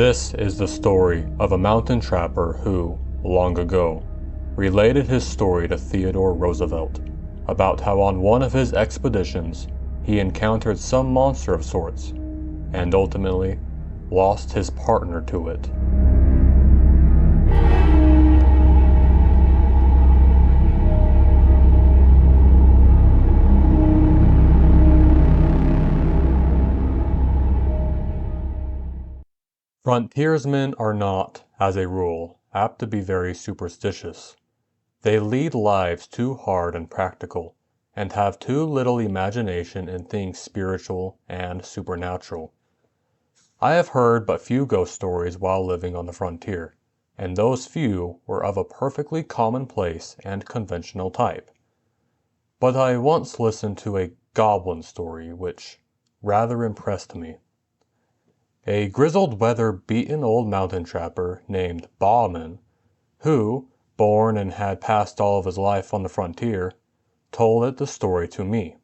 This is the story of a mountain trapper who, long ago, related his story to Theodore Roosevelt about how on one of his expeditions he encountered some monster of sorts and ultimately lost his partner to it. Frontiersmen are not, as a rule, apt to be very superstitious. They lead lives too hard and practical, and have too little imagination in things spiritual and supernatural. I have heard but few ghost stories while living on the frontier, and those few were of a perfectly commonplace and conventional type. But I once listened to a goblin story which rather impressed me. A grizzled, weather-beaten old mountain trapper named Bauman, who, born and had passed all of his life on the frontier, told the story to me.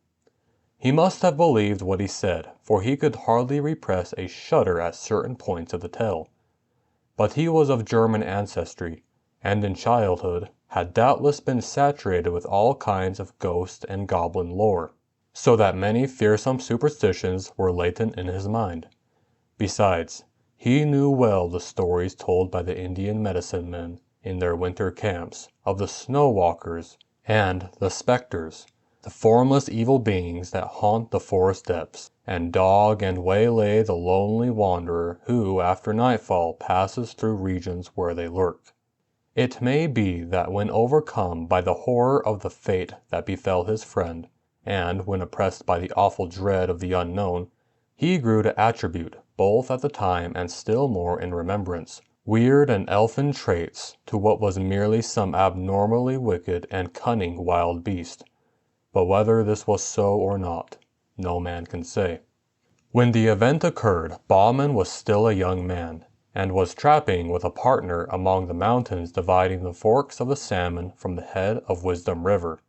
He must have believed what he said, for he could hardly repress a shudder at certain points of the tale. But he was of German ancestry, and in childhood had doubtless been saturated with all kinds of ghost and goblin lore, so that many fearsome superstitions were latent in his mind. Besides, he knew well the stories told by the Indian medicine men in their winter camps of the snow walkers and the specters, the formless evil beings that haunt the forest depths, and dog and waylay the lonely wanderer who after nightfall passes through regions where they lurk. It may be that when overcome by the horror of the fate that befell his friend, and when oppressed by the awful dread of the unknown, he grew to attribute, both at the time and still more in remembrance, weird and elfin traits to what was merely some abnormally wicked and cunning wild beast. But whether this was so or not, no man can say. When the event occurred, Bauman was still a young man, and was trapping with a partner among the mountains dividing the forks of the Salmon from the head of Wisdom River.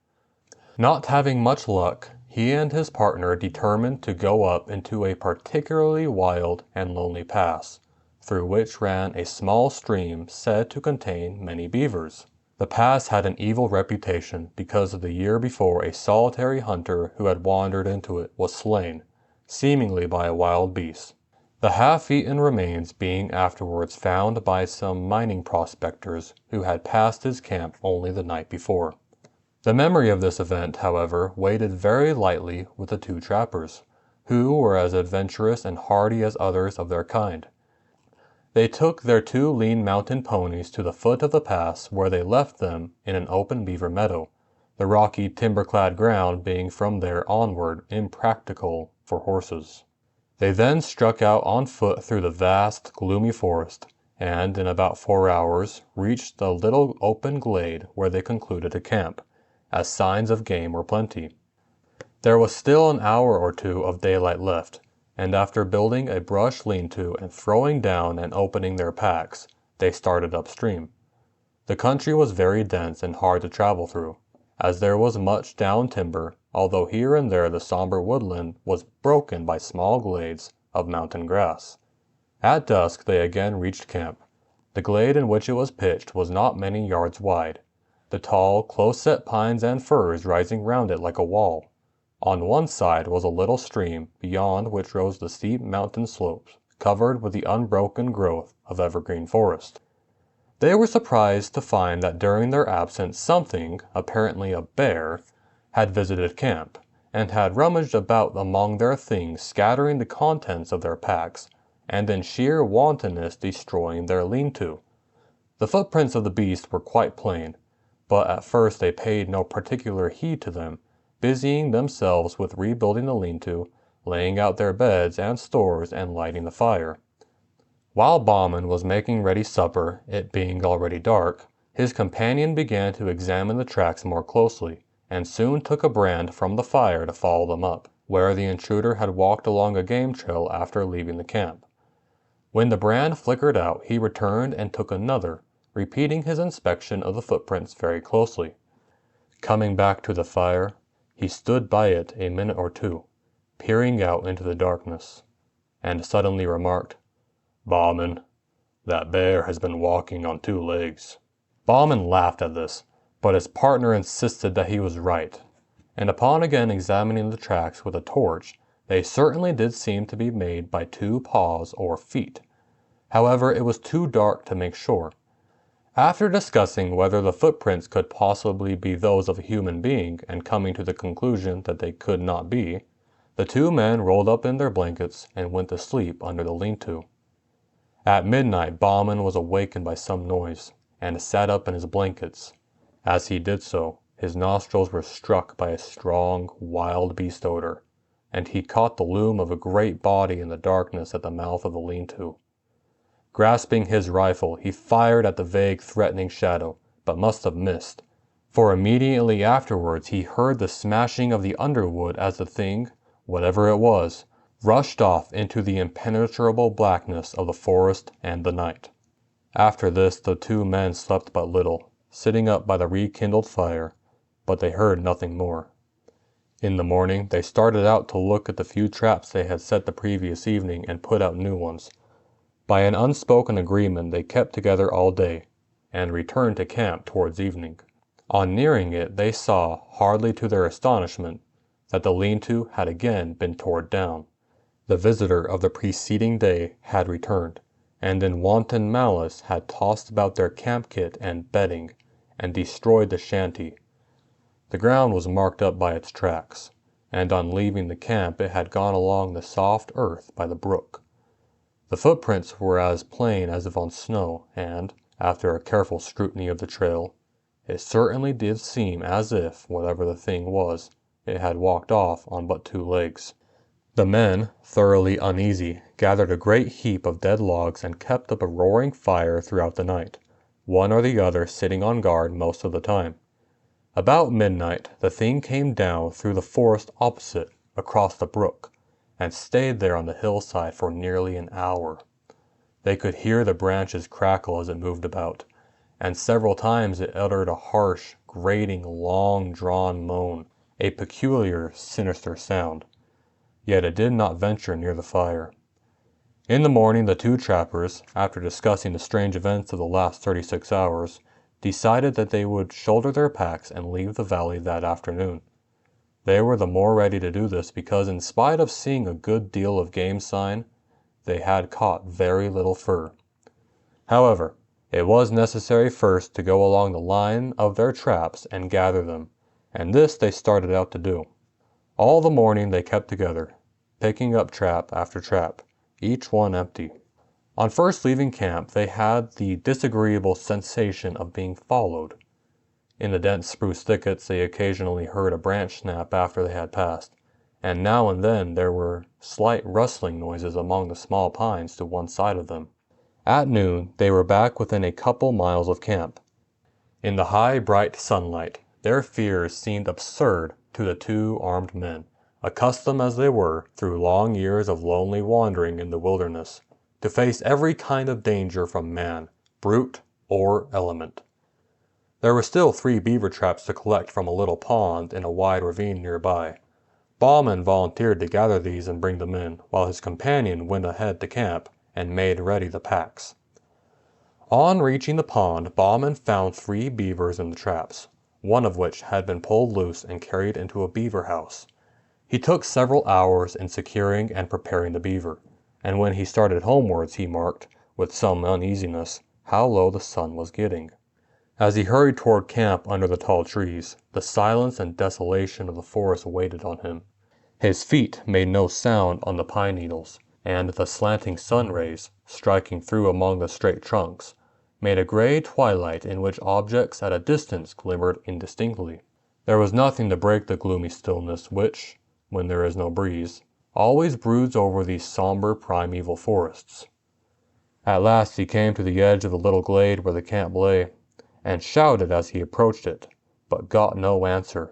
Not having much luck, he and his partner determined to go up into a particularly wild and lonely pass, through which ran a small stream said to contain many beavers. The pass had an evil reputation because of the year before a solitary hunter who had wandered into it was slain, seemingly by a wild beast, the half-eaten remains being afterwards found by some mining prospectors who had passed his camp only the night before. The memory of this event, however, weighed very lightly with the two trappers, who were as adventurous and hardy as others of their kind. They took their two lean mountain ponies to the foot of the pass, where they left them in an open beaver meadow, the rocky timber-clad ground being from there onward impracticable for horses. They then struck out on foot through the vast, gloomy forest, and in about 4 hours reached the little open glade where they concluded to camp, as signs of game were plenty. There was still an hour or two of daylight left, and after building a brush lean-to and throwing down and opening their packs, they started upstream. The country was very dense and hard to travel through, as there was much down timber, although here and there the somber woodland was broken by small glades of mountain grass. At dusk they again reached camp. The glade in which it was pitched was not many yards wide, the tall, close-set pines and firs rising round it like a wall. On one side was a little stream, beyond which rose the steep mountain slopes, covered with the unbroken growth of evergreen forest. They were surprised to find that during their absence something, apparently a bear, had visited camp, and had rummaged about among their things, scattering the contents of their packs, and in sheer wantonness destroying their lean-to. The footprints of the beast were quite plain, but at first they paid no particular heed to them, busying themselves with rebuilding the lean-to, laying out their beds and stores, and lighting the fire. While Bauman was making ready supper, it being already dark, his companion began to examine the tracks more closely, and soon took a brand from the fire to follow them up, where the intruder had walked along a game trail after leaving the camp. When the brand flickered out, he returned and took another, repeating his inspection of the footprints very closely. Coming back to the fire, he stood by it a minute or two, peering out into the darkness, and suddenly remarked, "Bauman, "That bear has been walking on 2 legs." Bauman laughed at this, but his partner insisted that he was right, and upon again examining the tracks with a torch, they certainly did seem to be made by 2 paws or feet. However, it was too dark to make sure. After discussing whether the footprints could possibly be those of a human being and coming to the conclusion that they could not be, the 2 men rolled up in their blankets and went to sleep under the lean-to. At midnight Bauman was awakened by some noise, and sat up in his blankets. As he did so, his nostrils were struck by a strong, wild beast odor, and he caught the loom of a great body in the darkness at the mouth of the lean-to. Grasping his rifle, he fired at the vague, threatening shadow, but must have missed, for immediately afterwards he heard the smashing of the underwood as the thing, whatever it was, rushed off into the impenetrable blackness of the forest and the night. After this the 2 men slept but little, sitting up by the rekindled fire, but they heard nothing more. In the morning they started out to look at the few traps they had set the previous evening and put out new ones. By an unspoken agreement they kept together all day, and returned to camp towards evening. On nearing it they saw, hardly to their astonishment, that the lean-to had again been torn down. The visitor of the preceding day had returned, and in wanton malice had tossed about their camp kit and bedding, and destroyed the shanty. The ground was marked up by its tracks, and on leaving the camp it had gone along the soft earth by the brook. The footprints were as plain as if on snow, and, after a careful scrutiny of the trail, it certainly did seem as if, whatever the thing was, it had walked off on but 2 legs. The men, thoroughly uneasy, gathered a great heap of dead logs and kept up a roaring fire throughout the night, one or the other sitting on guard most of the time. About midnight the thing came down through the forest opposite, across the brook, and stayed there on the hillside for nearly an hour. They could hear the branches crackle as it moved about, and several times it uttered a harsh, grating, long-drawn moan, a peculiar, sinister sound. Yet it did not venture near the fire. In the morning the 2 trappers, after discussing the strange events of the last 36 hours, decided that they would shoulder their packs and leave the valley that afternoon. They were the more ready to do this because, in spite of seeing a good deal of game sign, they had caught very little fur. However, it was necessary first to go along the line of their traps and gather them, and this they started out to do. All the morning they kept together, picking up trap after trap, each one empty. On first leaving camp they had the disagreeable sensation of being followed. In the dense spruce thickets they occasionally heard a branch snap after they had passed, and now and then there were slight rustling noises among the small pines to one side of them. At noon they were back within a couple miles of camp. In the high, bright sunlight, their fears seemed absurd to the 2 armed men, accustomed as they were, through long years of lonely wandering in the wilderness, to face every kind of danger from man, brute, or element. There were still 3 beaver traps to collect from a little pond in a wide ravine nearby. Bauman volunteered to gather these and bring them in, while his companion went ahead to camp and made ready the packs. On reaching the pond, Bauman found 3 beavers in the traps, one of which had been pulled loose and carried into a beaver house. He took several hours in securing and preparing the beaver, and when he started homewards he marked, with some uneasiness, how low the sun was getting. As he hurried toward camp under the tall trees, the silence and desolation of the forest waited on him. His feet made no sound on the pine needles, and the slanting sun rays, striking through among the straight trunks, made a gray twilight in which objects at a distance glimmered indistinctly. There was nothing to break the gloomy stillness which, when there is no breeze, always broods over these somber primeval forests. At last he came to the edge of the little glade where the camp lay, and shouted as he approached it, but got no answer.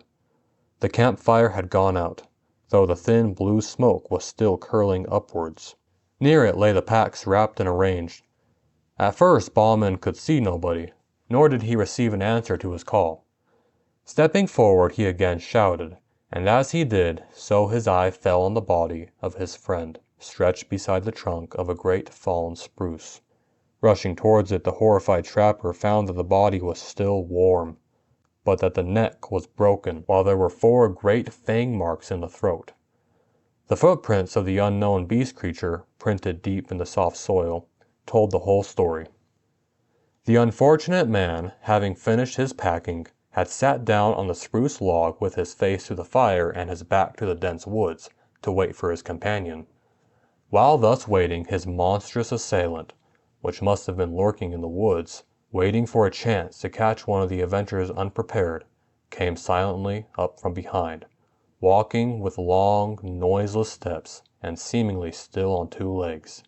The campfire had gone out, though the thin blue smoke was still curling upwards. Near it lay the packs wrapped and arranged. At first Bauman could see nobody, nor did he receive an answer to his call. Stepping forward he again shouted, and as he did so his eye fell on the body of his friend stretched beside the trunk of a great fallen spruce. Rushing towards it, the horrified trapper found that the body was still warm, but that the neck was broken, while there were 4 great fang marks in the throat. The footprints of the unknown beast creature, printed deep in the soft soil, told the whole story. The unfortunate man, having finished his packing, had sat down on the spruce log with his face to the fire and his back to the dense woods, to wait for his companion. While thus waiting, his monstrous assailant, which must have been lurking in the woods, waiting for a chance to catch one of the adventurers unprepared, came silently up from behind, walking with long, noiseless steps and seemingly still on 2 legs.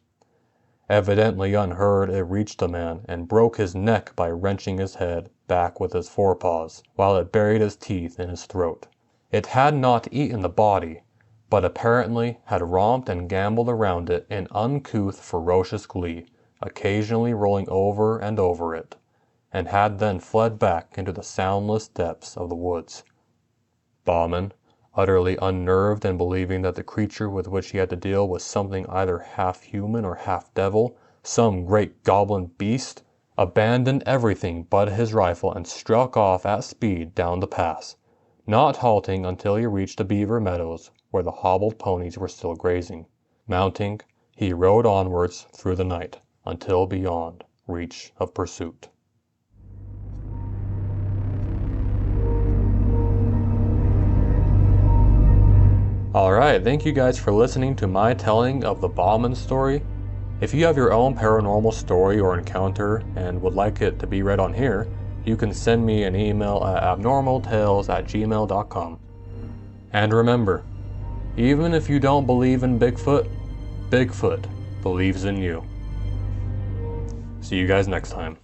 Evidently unheard, it reached the man and broke his neck by wrenching his head back with its forepaws, while it buried its teeth in his throat. It had not eaten the body, but apparently had romped and gamboled around it in uncouth, ferocious glee, occasionally rolling over and over it, and had then fled back into the soundless depths of the woods. Bauman, utterly unnerved and believing that the creature with which he had to deal was something either half human or half devil, some great goblin beast, abandoned everything but his rifle and struck off at speed down the pass, not halting until he reached the beaver meadows where the hobbled ponies were still grazing. Mounting, he rode onwards through the night until beyond reach of pursuit. Alright, thank you guys for listening to my telling of the Bauman story. If you have your own paranormal story or encounter and would like it to be read on here, you can send me an email at abnormaltales@gmail.com. And remember, even if you don't believe in Bigfoot, Bigfoot believes in you. See you guys next time.